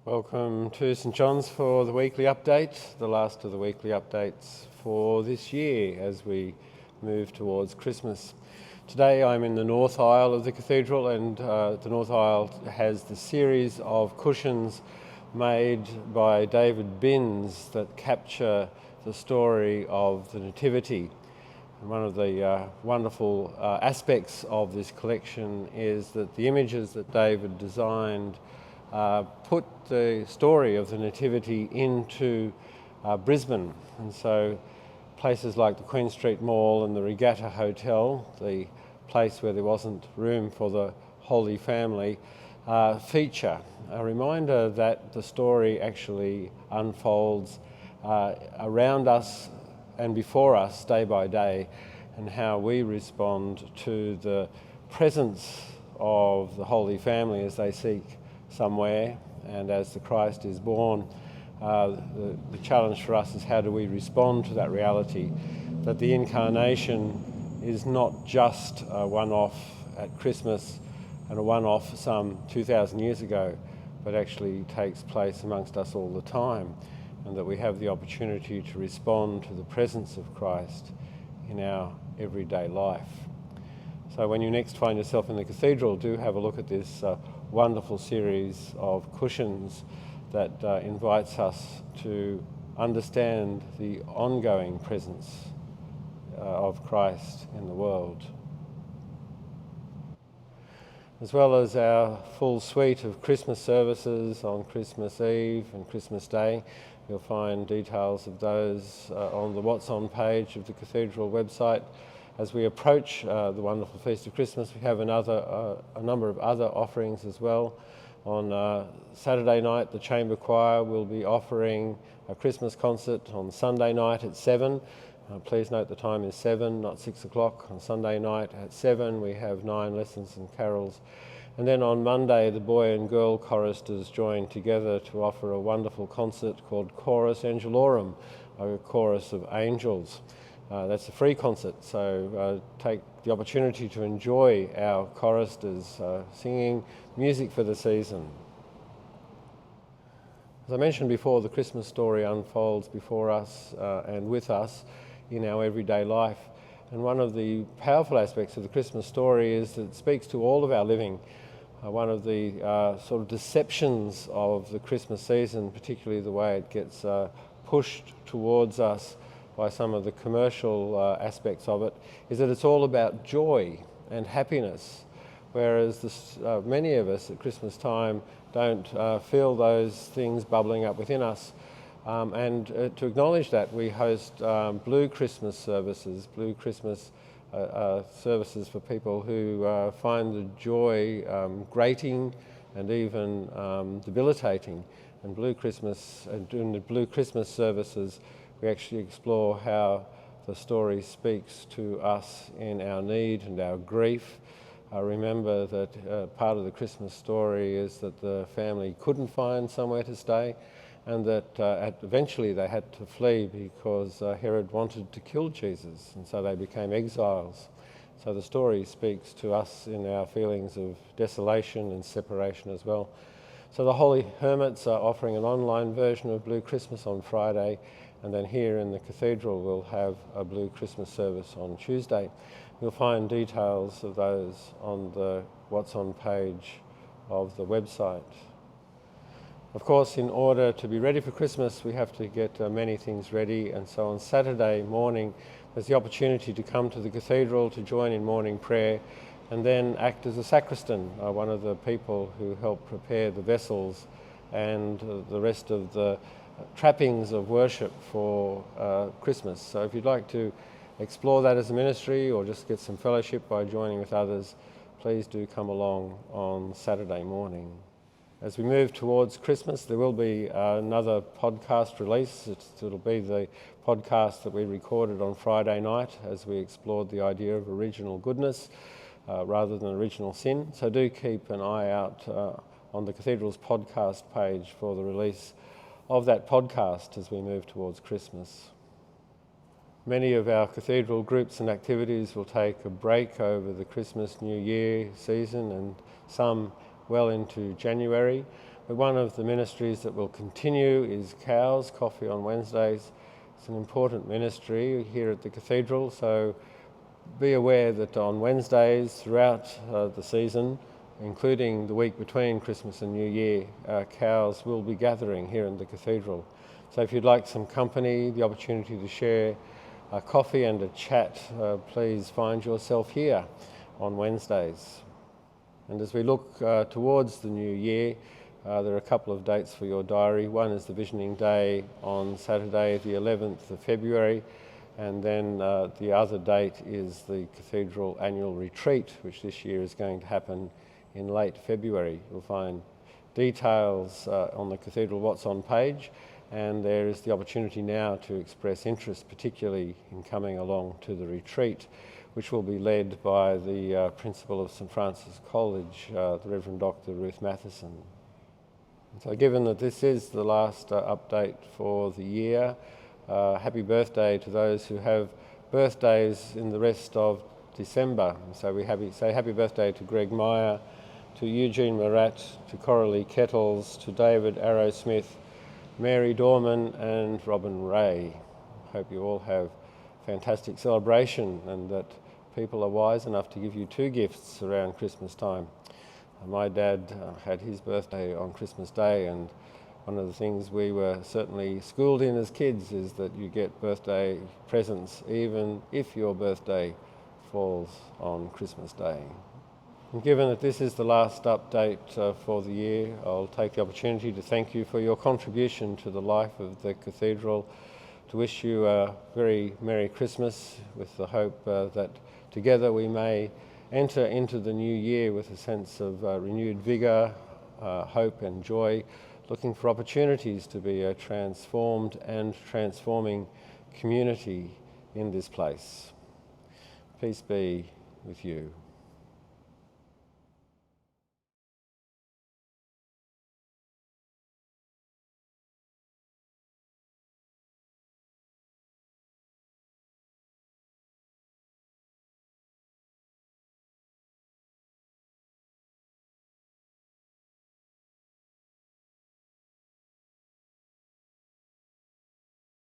Welcome to St John's for the weekly update, the last of the weekly updates for this year as we move towards Christmas. Today I'm in the north aisle of the cathedral, and the north aisle has the series of cushions made by David Binns that capture the story of the Nativity. And one of the wonderful aspects of this collection is that the images that David designed put the story of the Nativity into Brisbane, and so places like the Queen Street Mall and the Regatta Hotel, the place where there wasn't room for the Holy Family, feature a reminder that the story actually unfolds around us and before us day by day, and how we respond to the presence of the Holy Family as they seek somewhere and as the Christ is born. The challenge for us is how do we respond to that reality, that the incarnation is not just a one-off at Christmas and a one-off some 2,000 years ago, but actually takes place amongst us all the time, and that we have the opportunity to respond to the presence of Christ in our everyday life. So when you next find yourself in the cathedral, do have a look at this wonderful series of cushions that invites us to understand the ongoing presence of Christ in the world. As well as our full suite of Christmas services on Christmas Eve and Christmas Day. You'll find details of those on the What's On page of the Cathedral website. As we approach the wonderful Feast of Christmas, we have a number of other offerings as well. On Saturday night, the Chamber Choir will be offering a Christmas concert on Sunday night at 7. Please note the time is 7, not 6 o'clock. On Sunday night at 7, we have 9 lessons and carols. And then on Monday, the boy and girl choristers join together to offer a wonderful concert called Chorus Angelorum, a chorus of angels. That's a free concert, so take the opportunity to enjoy our choristers singing music for the season. As I mentioned before, the Christmas story unfolds before us and with us in our everyday life. And one of the powerful aspects of the Christmas story is that it speaks to all of our living. One of the sort of deceptions of the Christmas season, particularly the way it gets pushed towards us by some of the commercial aspects of it, is that it's all about joy and happiness, whereas many of us at Christmas time don't feel those things bubbling up within us. And to acknowledge that, we host Blue Christmas services, Blue Christmas services for people who find the joy grating and even debilitating. And during the Blue Christmas services, we actually explore how the story speaks to us in our need and our grief. Remember that part of the Christmas story is that the family couldn't find somewhere to stay, and that eventually they had to flee because Herod wanted to kill Jesus, and so they became exiles. So the story speaks to us in our feelings of desolation and separation as well. So the Holy Hermits are offering an online version of Blue Christmas on Friday, and then here in the cathedral we'll have a Blue Christmas service on Tuesday. You'll find details of those on the What's On page of the website. Of course, in order to be ready for Christmas, we have to get many things ready, and so on Saturday morning there's the opportunity to come to the cathedral to join in morning prayer and then act as a sacristan, one of the people who help prepare the vessels and the rest of the trappings of worship for Christmas. So if you'd like to explore that as a ministry or just get some fellowship by joining with others, please do come along on Saturday morning. As we move towards Christmas, there will be another podcast release. It'll be the podcast that we recorded on Friday night as we explored the idea of original goodness rather than original sin. So do keep an eye out on the Cathedral's podcast page for the release of that podcast as we move towards Christmas. Many of our cathedral groups and activities will take a break over the Christmas New Year season, and some well into January. But one of the ministries that will continue is Cows, Coffee on Wednesdays. It's an important ministry here at the Cathedral, so be aware that on Wednesdays throughout the season, including the week between Christmas and New Year, Cows will be gathering here in the Cathedral. So if you'd like some company, the opportunity to share a coffee and a chat, please find yourself here on Wednesdays. And as we look towards the new year, there are a couple of dates for your diary. One is the Visioning Day on Saturday, the 11th of February, and then the other date is the Cathedral Annual Retreat, which this year is going to happen in late February. You'll find details on the Cathedral What's On page, and there is the opportunity now to express interest, particularly in coming along to the retreat, which will be led by the Principal of St Francis College, the Reverend Dr. Ruth Matheson. So given that this is the last update for the year, happy birthday to those who have birthdays in the rest of December. So we say happy birthday to Greg Meyer, to Eugene Marat, to Coralie Kettles, to David Arrowsmith, Mary Dorman and Robin Ray. Hope you all have fantastic celebration and that people are wise enough to give you 2 gifts around Christmas time. My dad had his birthday on Christmas Day, and one of the things we were certainly schooled in as kids is that you get birthday presents even if your birthday falls on Christmas Day. And given that this is the last update for the year, I'll take the opportunity to thank you for your contribution to the life of the Cathedral, to wish you a very Merry Christmas with the hope that together we may enter into the new year with a sense of renewed vigour, hope and joy, looking for opportunities to be a transformed and transforming community in this place. Peace be with you.